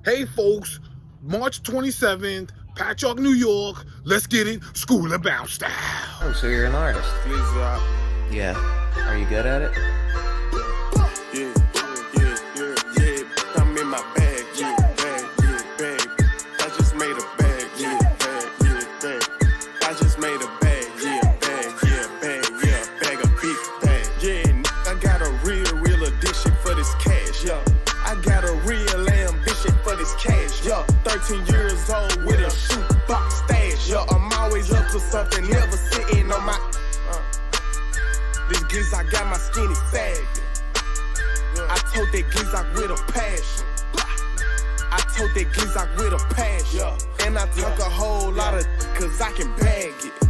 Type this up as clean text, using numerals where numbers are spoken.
Hey folks, March 27th, Patchogue, New York. Let's get it, School of Bounce style. Oh, so you're an artist? Please drop. Yeah. Are you good at it? Yeah. I'm in my bag, bag. I just made a bag, bag. I just made a bag, bag of big bag. I got a real addiction for this cash, yeah. I got a real ambition for this cash, yeah. 13 years old with a shoebox stash, yeah. I'm always up to something, never sitting on my. This Gizak got my skinny sagging. I told that Gizak with a passion. And I talk a whole lot of cause I can bag it.